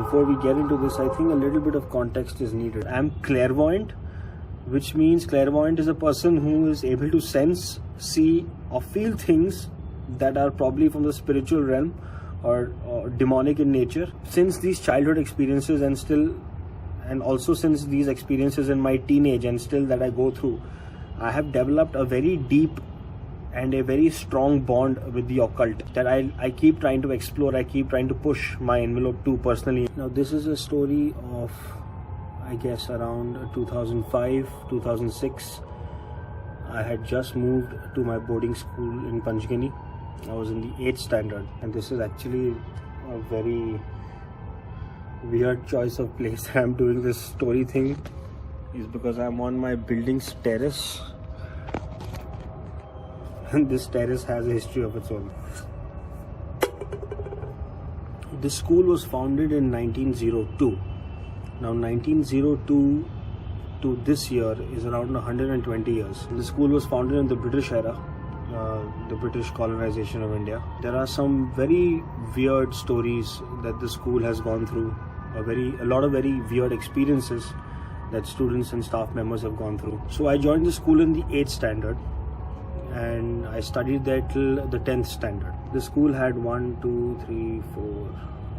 before we get into this, I think a little bit of context is needed. I'm clairvoyant, which means clairvoyant is a person who is able to sense, see or feel things that are probably from the spiritual realm or demonic in nature. Since these childhood experiences and also since these experiences in my teenage and still that I go through, I have developed a very deep and a very strong bond with the occult that I keep trying to explore, I keep trying to push my envelope to personally. Now this is a story of, I guess, around 2005, 2006. I had just moved to my boarding school in Panchgani. I was in the 8th standard, and this is actually a very weird choice of place that I'm doing this story thing, is because I'm on my building's terrace, and this terrace has a history of its own. This school was founded in 1902. Now 1902 to this year is around 120 years. The school was founded in the British era, the British colonization of India. There are some very weird stories that the school has gone through, a lot of very weird experiences that students and staff members have gone through. So I joined the school in the 8th standard and I studied there till the 10th standard. The school had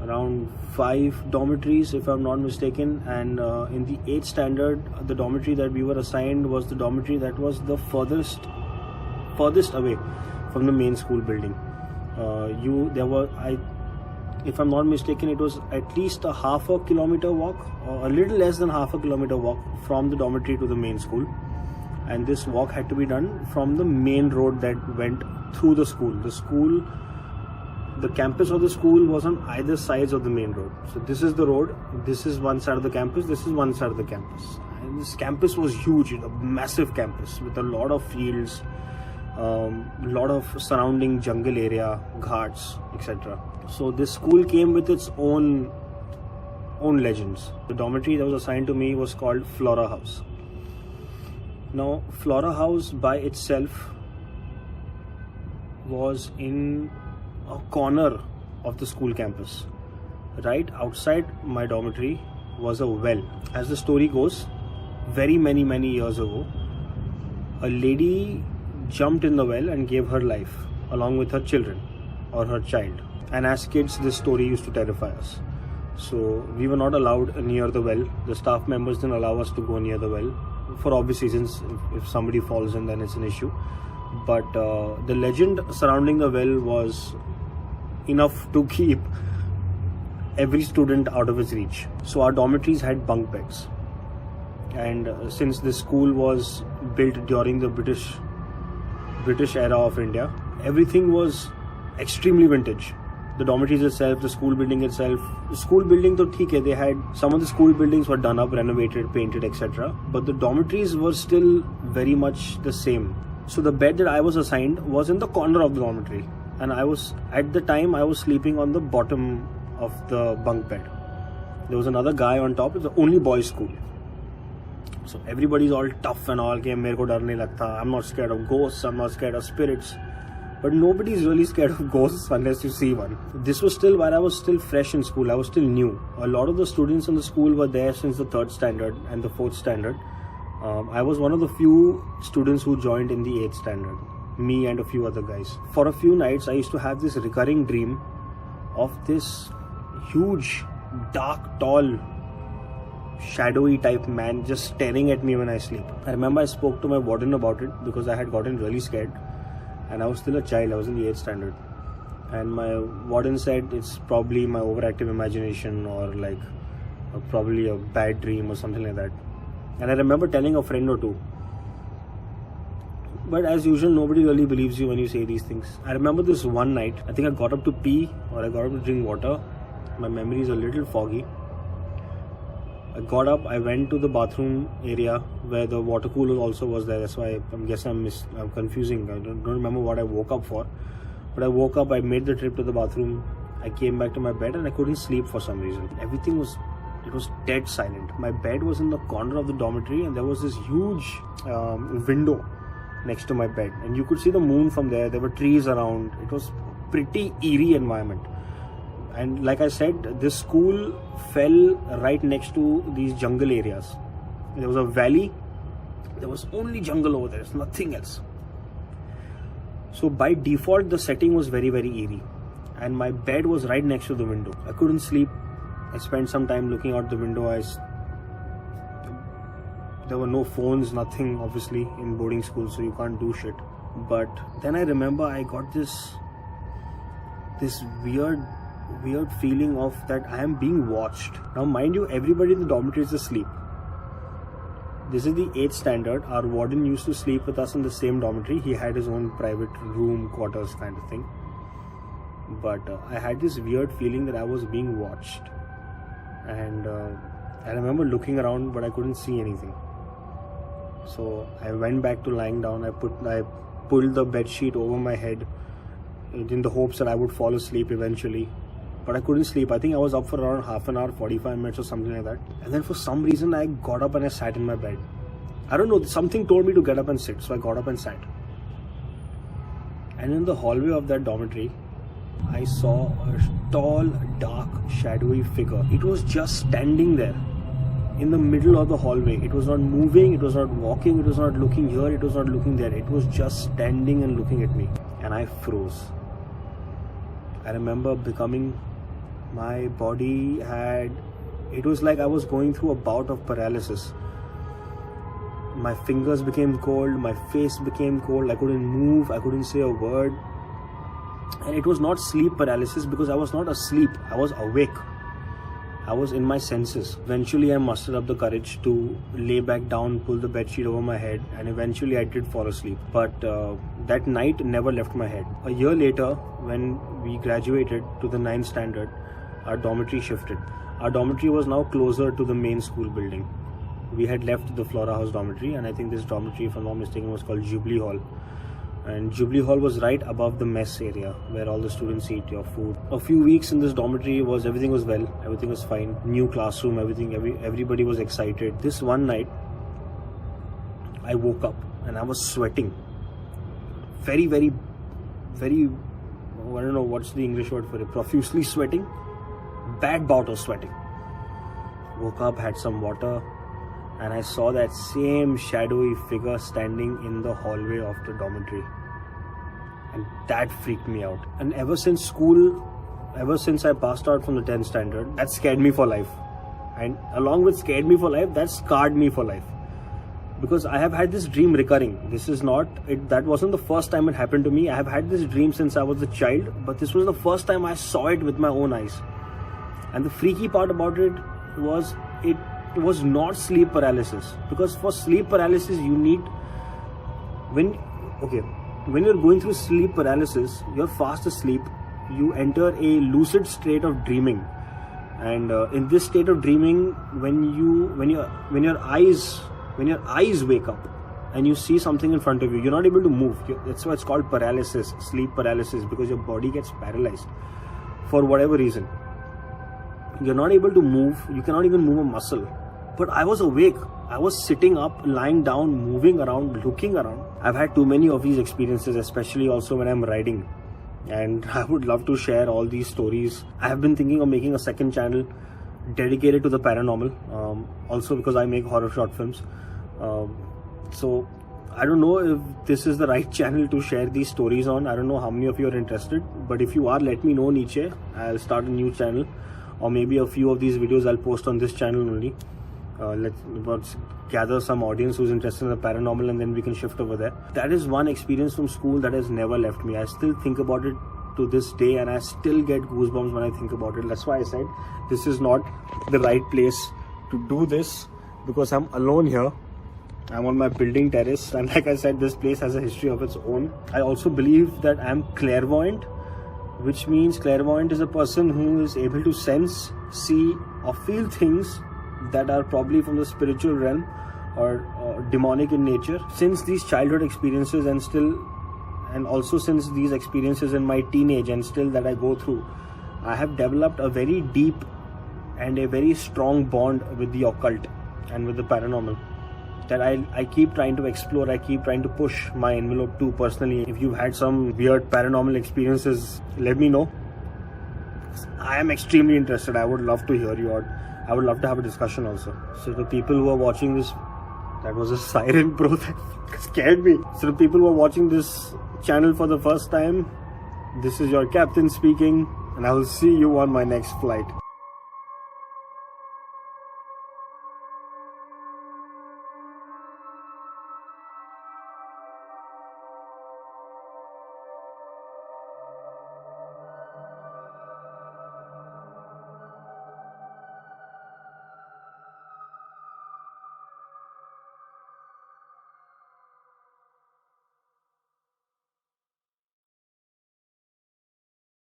around 5 dormitories, if I'm not mistaken, and in the 8th standard, the dormitory that we were assigned was the dormitory that was the furthest away from the main school building. If I'm not mistaken, it was at least a half a kilometer walk, or a little less than half a kilometer walk from the dormitory to the main school. And this walk had to be done from the main road that went through the school. The campus of the school was on either sides of the main road. So this is the road, this is one side of the campus, this is one side of the campus. And this campus was huge, a massive campus with a lot of fields, a lot of surrounding jungle area, ghats, etc. So this school came with its own legends. The dormitory that was assigned to me was called Flora House. Now, Flora House by itself was in a corner of the school campus. Right outside my dormitory was a well. As the story goes, very many years ago, a lady jumped in the well and gave her life along with her children or her child. And as kids, this story used to terrify us. So we were not allowed near the well. The staff members didn't allow us to go near the well for obvious reasons. If somebody falls in, then it's an issue. But the legend surrounding the well was enough to keep every student out of its reach. So our dormitories had bunk beds. And since this school was built during the British era of India, everything was extremely vintage. The dormitories itself, the school building itself. The school building, though, they had some of the school buildings were done up, renovated, painted, etc. But the dormitories were still very much the same. So the bed that I was assigned was in the corner of the dormitory, and at the time I was sleeping on the bottom of the bunk bed. There was another guy on top. It's the only boys' school. So everybody's all tough and all. I'm not scared of ghosts. I'm not scared of spirits. But nobody's really scared of ghosts unless you see one. This was still while I was still fresh in school. I was still new. A lot of the students in the school were there since the 3rd standard and the 4th standard. I was one of the few students who joined in the 8th standard. Me and a few other guys. For a few nights, I used to have this recurring dream of this huge, dark, tall, shadowy type man just staring at me when I sleep. I remember I spoke to my warden about it because I had gotten really scared. And I was still a child, I was in the 8th standard. And my warden said it's probably my overactive imagination or probably a bad dream or something like that. And I remember telling a friend or two. But as usual, nobody really believes you when you say these things. I remember this one night, I think I got up to pee or I got up to drink water. My memory is a little foggy. I got up, I went to the bathroom area where the water cooler also was there. That's why I'm confusing. I don't remember what I woke up for. But I woke up, I made the trip to the bathroom. I came back to my bed and I couldn't sleep for some reason. Everything was dead silent. My bed was in the corner of the dormitory and there was this huge window next to my bed. And you could see the moon from there. There were trees around. It was pretty eerie environment. And like I said, this school fell right next to these jungle areas. There was a valley, there was only jungle over there, nothing else. So by default, the setting was very, very eerie. And my bed was right next to the window. I couldn't sleep. I spent some time looking out the window. There were no phones, nothing obviously in boarding school, so you can't do shit. But then I remember I got this weird feeling of that I am being watched. Now mind you, everybody in the dormitory is asleep. This is the 8th standard. Our warden used to sleep with us in the same dormitory. He had his own private room, quarters kind of thing. But I had this weird feeling that I was being watched. And I remember looking around, but I couldn't see anything. So I went back to lying down. I pulled the bed sheet over my head in the hopes that I would fall asleep eventually. But I couldn't sleep. I think I was up for around half an hour, 45 minutes or something like that. And then for some reason I got up and I sat in my bed. I don't know, something told me to get up and sit. So I got up and sat. And in the hallway of that dormitory, I saw a tall, dark, shadowy figure. It was just standing there in the middle of the hallway. It was not moving, it was not walking, it was not looking here, it was not looking there. It was just standing and looking at me. And I froze. I remember my body it was like I was going through a bout of paralysis. My fingers became cold, my face became cold, I couldn't move, I couldn't say a word. And it was not sleep paralysis because I was not asleep, I was awake. I was in my senses. Eventually I mustered up the courage to lay back down, pull the bedsheet over my head, and eventually I did fall asleep. But that night never left my head. A year later, when we graduated to the 9th standard, our dormitory shifted. Our dormitory was now closer to the main school building. We had left the Flora House dormitory, and I think this dormitory, if I'm not mistaken, was called Jubilee Hall. And Jubilee Hall was right above the mess area where all the students eat your food. A few weeks in this dormitory everything was well, everything was fine. New classroom, everybody was excited. This one night, I woke up and I was sweating. Very, very, very, I don't know what's the English word for it, profusely sweating. Bad bout of sweating. Woke up, had some water, and I saw that same shadowy figure standing in the hallway of the dormitory. And that freaked me out. And ever since I passed out from the 10th standard, that scared me for life. And along with scared me for life, that scarred me for life. Because I have had this dream recurring. That wasn't the first time it happened to me. I have had this dream since I was a child, but this was the first time I saw it with my own eyes. And the freaky part about it was not sleep paralysis, because for sleep paralysis when you're going through sleep paralysis, you're fast asleep, you enter a lucid state of dreaming, and in this state of dreaming, when your eyes wake up and you see something in front of you, you're not able to move. That's why it's called paralysis, sleep paralysis, because your body gets paralyzed for whatever reason. You're not able to move, you cannot even move a muscle. But I was awake. I was sitting up, lying down, moving around, looking around. I've had too many of these experiences, especially also when I'm riding. And I would love to share all these stories. I have been thinking of making a second channel dedicated to the paranormal. Also because I make horror short films. So I don't know if this is the right channel to share these stories on. I don't know how many of you are interested. But if you are, let me know niche. I'll start a new channel. Or maybe a few of these videos I'll post on this channel only. Let's gather some audience who's interested in the paranormal, and then we can shift over there. That is one experience from school that has never left me. I still think about it to this day, and I still get goosebumps when I think about it. That's why I said this is not the right place to do this, because I'm alone here. I'm on my building terrace, and like I said, this place has a history of its own. I also believe that I'm clairvoyant, which means clairvoyant is a person who is able to sense, see, or feel things that are probably from the spiritual realm or demonic in nature. Since these childhood experiences and also since these experiences in my teenage and still that I go through, I have developed a very deep and a very strong bond with the occult and with the paranormal that I keep trying to explore. I keep trying to push my envelope to personally. If you've had some weird paranormal experiences, let me know. I am extremely interested. I would love to hear you out. I would love to have a discussion also. So the people who are watching this, that was a siren, bro, that scared me. So the people who are watching this channel for the first time, this is your captain speaking, and I will see you on my next flight.